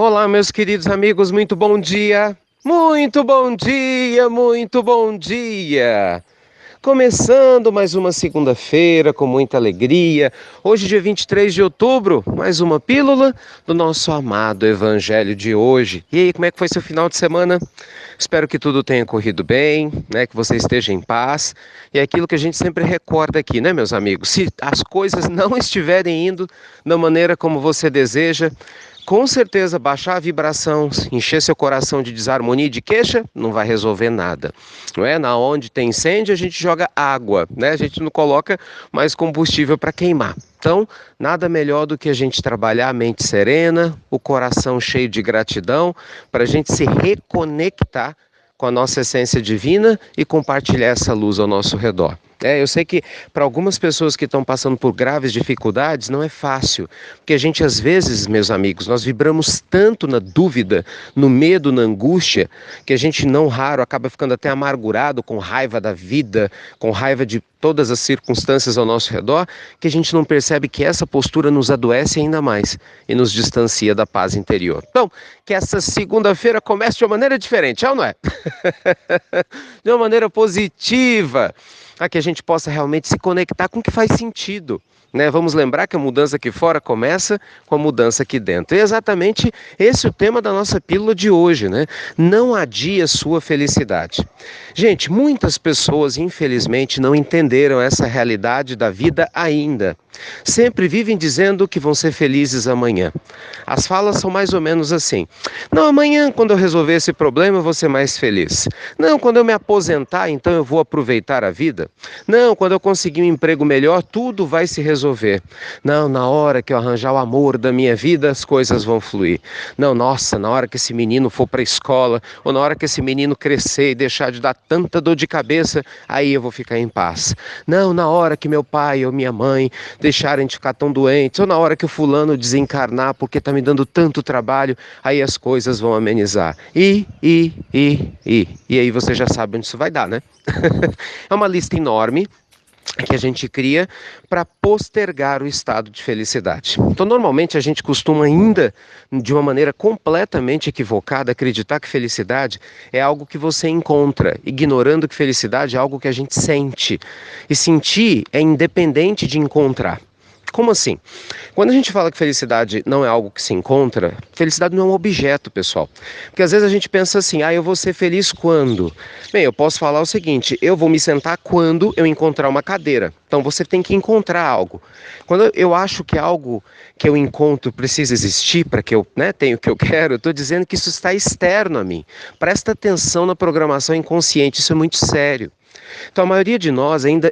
Olá, meus queridos amigos, muito bom dia! Muito bom dia, muito bom dia! Começando mais uma segunda-feira com muita alegria. Hoje, dia 23 de outubro, mais uma pílula do nosso amado Evangelho de hoje. E aí, como é que foi seu final de semana? Espero que tudo tenha corrido bem, né? Que você esteja em paz. E é aquilo que a gente sempre recorda aqui, né, meus amigos? Se as coisas não estiverem indo da maneira como você deseja, com certeza, baixar a vibração, encher seu coração de desarmonia e de queixa, não vai resolver nada. Não é? Na onde tem incêndio, a gente joga água, né? A gente não coloca mais combustível para queimar. Então, nada melhor do que a gente trabalhar a mente serena, o coração cheio de gratidão, para a gente se reconectar com a nossa essência divina e compartilhar essa luz ao nosso redor. Eu sei que para algumas pessoas que estão passando por graves dificuldades não é fácil, porque a gente às vezes, meus amigos, nós vibramos tanto na dúvida, no medo, na angústia, que a gente não raro acaba ficando até amargurado, com raiva da vida, com raiva de todas as circunstâncias ao nosso redor, que a gente não percebe que essa postura nos adoece ainda mais e nos distancia da paz interior. Então, que essa segunda-feira comece de uma maneira diferente, é ou não é? De uma maneira positiva, a que a gente possa realmente se conectar com o que faz sentido. Vamos lembrar que a mudança aqui fora começa com a mudança aqui dentro. E é exatamente esse o tema da nossa pílula de hoje, né? Não adie a sua felicidade. Gente, muitas pessoas, infelizmente, não entenderam essa realidade da vida ainda. Sempre vivem dizendo que vão ser felizes amanhã. As falas são mais ou menos assim: não, amanhã, quando eu resolver esse problema, eu vou ser mais feliz. Não, quando eu me aposentar, então eu vou aproveitar a vida. Não, quando eu conseguir um emprego melhor, tudo vai se resolver. Não, na hora que eu arranjar o amor da minha vida, as coisas vão fluir. Não, nossa, na hora que esse menino for para a escola, ou na hora que esse menino crescer e deixar de dar tanta dor de cabeça, aí eu vou ficar em paz. Não, na hora que meu pai ou minha mãe deixarem de ficar tão doentes, ou na hora que o fulano desencarnar porque está me dando tanto trabalho, aí as coisas vão amenizar. E aí você já sabe onde isso vai dar, né? É uma lista enorme que a gente cria para postergar o estado de felicidade. Então, normalmente a gente costuma ainda, de uma maneira completamente equivocada, acreditar que felicidade é algo que você encontra, ignorando que felicidade é algo que a gente sente. E sentir é independente de encontrar. Como assim? Quando a gente fala que felicidade não é algo que se encontra, felicidade não é um objeto, pessoal. Porque às vezes a gente pensa assim, eu vou ser feliz quando? Bem, eu posso falar o seguinte, eu vou me sentar quando eu encontrar uma cadeira. Então você tem que encontrar algo. Quando eu acho que algo que eu encontro precisa existir para que eu tenha o que eu quero, eu estou dizendo que isso está externo a mim. Presta atenção na programação inconsciente, isso é muito sério. Então a maioria de nós ainda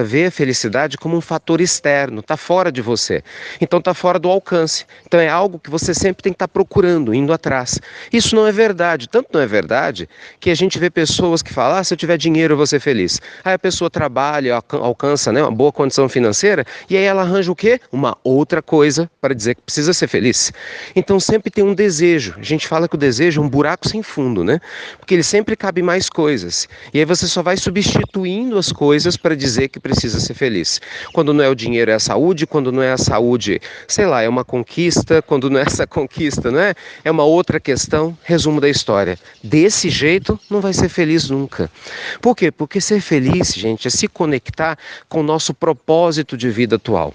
vê a felicidade como um fator externo, está fora de você. Então está fora do alcance. Então é algo que você sempre tem que estar procurando, indo atrás. Isso não é verdade. Tanto não é verdade que a gente vê pessoas que falam, se eu tiver dinheiro eu vou ser feliz. Aí a pessoa trabalha, alcança uma boa condição financeira e aí ela arranja o quê? Uma outra coisa para dizer que precisa ser feliz. Então sempre tem um desejo. A gente fala que o desejo é um buraco sem fundo, né? Porque ele sempre cabe mais coisas. E aí você só vai substituindo as coisas para dizer que precisa ser feliz. Quando não é o dinheiro, é a saúde. Quando não é a saúde, é uma conquista. Quando não é essa conquista, é uma outra questão. Resumo da história. Desse jeito, não vai ser feliz nunca. Por quê? Porque ser feliz, gente, é se conectar com o nosso propósito de vida atual.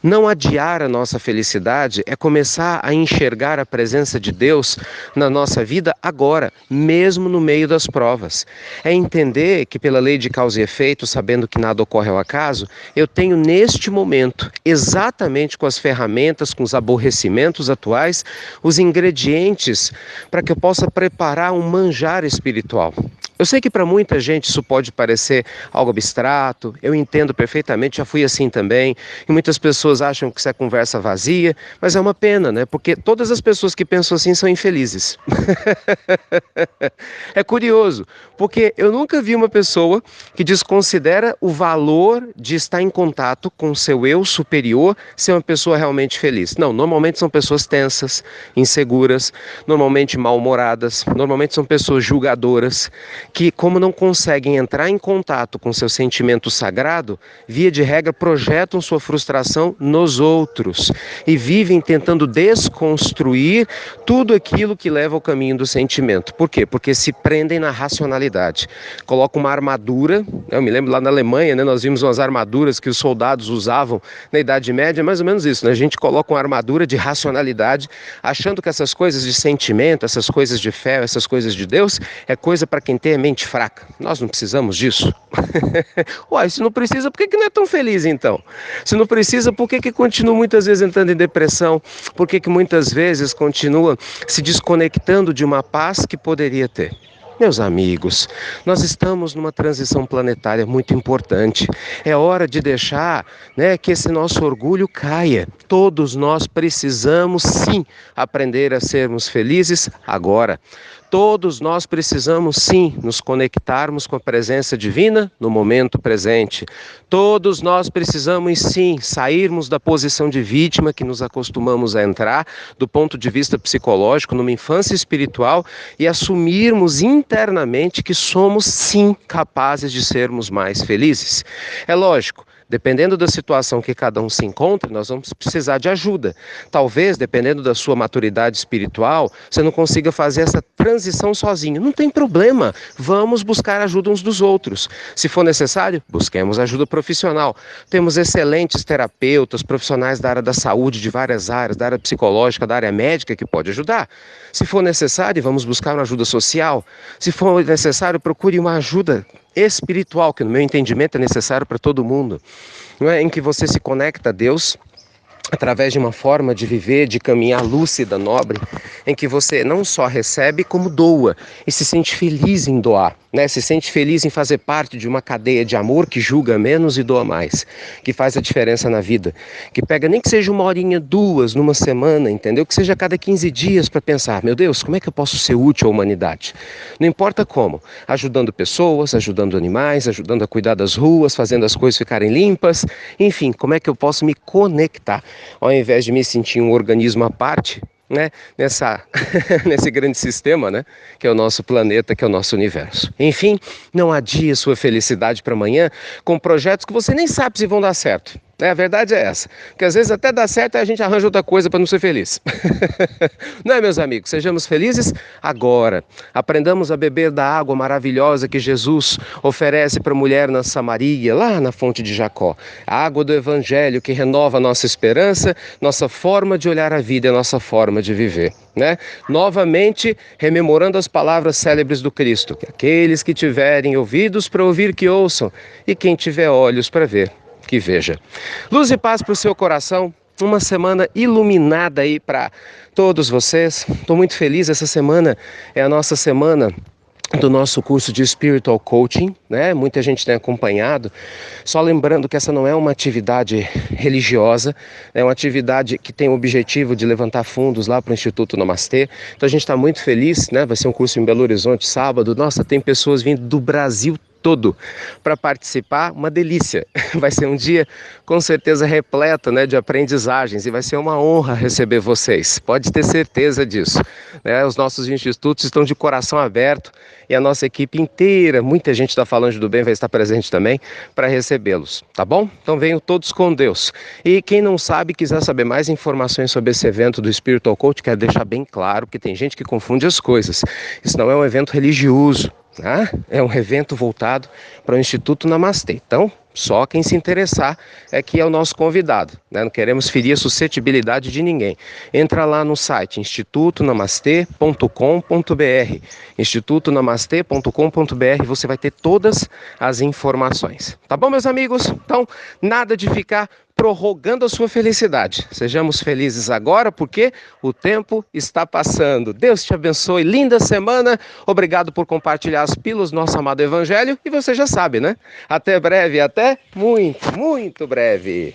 Não adiar a nossa felicidade é começar a enxergar a presença de Deus na nossa vida agora, mesmo no meio das provas. É entender que pela lei de causa e efeito, sabendo que nada ocorre ao acaso, eu tenho neste momento, exatamente com as ferramentas, com os aborrecimentos atuais, os ingredientes para que eu possa preparar um manjar espiritual. Eu sei que para muita gente isso pode parecer algo abstrato, eu entendo perfeitamente, já fui assim também, e muitas pessoas acham que isso é conversa vazia, mas é uma pena, porque todas as pessoas que pensam assim são infelizes. É curioso, porque eu nunca vi uma pessoa que desconsidera o valor de estar em contato com o seu eu superior ser uma pessoa realmente feliz. Não, normalmente são pessoas tensas, inseguras, normalmente mal-humoradas, normalmente são pessoas julgadoras, que, como não conseguem entrar em contato com seu sentimento sagrado, via de regra projetam sua frustração nos outros e vivem tentando desconstruir tudo aquilo que leva ao caminho do sentimento. Por quê? Porque se prendem na racionalidade. Colocam uma armadura, eu me lembro lá na Alemanha, né, nós vimos umas armaduras que os soldados usavam na Idade Média, mais ou menos isso, né? A gente coloca uma armadura de racionalidade, achando que essas coisas de sentimento, essas coisas de fé, essas coisas de Deus, é coisa para quem tem a mente fraca. Nós não precisamos disso. Uai, se não precisa, por que não é tão feliz então? Se não precisa, por que continua muitas vezes entrando em depressão? Por que muitas vezes continua se desconectando de uma paz que poderia ter? Meus amigos, nós estamos numa transição planetária muito importante. É hora de deixar, que esse nosso orgulho caia. Todos nós precisamos, sim, aprender a sermos felizes agora. Todos nós precisamos, sim, nos conectarmos com a presença divina no momento presente. Todos nós precisamos, sim, sairmos da posição de vítima que nos acostumamos a entrar, do ponto de vista psicológico, numa infância espiritual, e assumirmos internamente que somos, sim, capazes de sermos mais felizes. É lógico. Dependendo da situação que cada um se encontra, nós vamos precisar de ajuda. Talvez, dependendo da sua maturidade espiritual, você não consiga fazer essa transição sozinho. Não tem problema, vamos buscar ajuda uns dos outros. Se for necessário, busquemos ajuda profissional. Temos excelentes terapeutas, profissionais da área da saúde, de várias áreas, da área psicológica, da área médica, que pode ajudar. Se for necessário, vamos buscar uma ajuda social. Se for necessário, procure uma ajuda espiritual, que no meu entendimento é necessário para todo mundo, em que você se conecta a Deus através de uma forma de viver, de caminhar lúcida, nobre, em que você não só recebe, como doa e se sente feliz em doar, se sente feliz em fazer parte de uma cadeia de amor que julga menos e doa mais, que faz a diferença na vida, que pega nem que seja 1 horinha, 2 numa semana, entendeu? Que seja a cada 15 dias para pensar, meu Deus, como é que eu posso ser útil à humanidade? Não importa como, ajudando pessoas, ajudando animais, ajudando a cuidar das ruas, fazendo as coisas ficarem limpas, enfim, como é que eu posso me conectar? Ao invés de me sentir um organismo à parte, nesse grande sistema, que é o nosso planeta, que é o nosso universo. Enfim, não adie sua felicidade para amanhã com projetos que você nem sabe se vão dar certo. A verdade é essa, porque às vezes até dá certo e a gente arranja outra coisa para não ser feliz. Não é, meus amigos? Sejamos felizes agora. Aprendamos a beber da água maravilhosa que Jesus oferece para a mulher na Samaria, lá na fonte de Jacó. A água do Evangelho que renova a nossa esperança, nossa forma de olhar a vida e a nossa forma de viver. Novamente, rememorando as palavras célebres do Cristo, que aqueles que tiverem ouvidos para ouvir, que ouçam, e quem tiver olhos para ver, que veja. Luz e paz para o seu coração, uma semana iluminada aí para todos vocês. Estou muito feliz, essa semana é a nossa semana do nosso curso de Spiritual Coaching, Muita gente tem acompanhado. Só lembrando que essa não é uma atividade religiosa, é uma atividade que tem o objetivo de levantar fundos lá para o Instituto Namastê. Então a gente está muito feliz, Vai ser um curso em Belo Horizonte, sábado. Nossa, tem pessoas vindo do Brasil todo para participar, uma delícia. Vai ser um dia com certeza repleto, de aprendizagens, e vai ser uma honra receber vocês, pode ter certeza disso. Os nossos institutos estão de coração aberto e a nossa equipe inteira, muita gente da Falange do Bem vai estar presente também para recebê-los, tá bom? Então venham todos com Deus. E quem não sabe, quiser saber mais informações sobre esse evento do Spiritual Coach, quero deixar bem claro que tem gente que confunde as coisas. Isso não é um evento religioso, é um evento voltado para o Instituto Namastê. Então, só quem se interessar é que é o nosso convidado, Não queremos ferir a suscetibilidade de ninguém. Entra lá no site institutonamastê.com.br, institutonamastê.com.br, você vai ter todas as informações. Tá bom, meus amigos? Então, nada de ficar prorrogando a sua felicidade. Sejamos felizes agora, porque o tempo está passando. Deus te abençoe, linda semana. Obrigado por compartilhar as pílulas do nosso amado Evangelho. E você já sabe, Até breve, até muito, muito breve.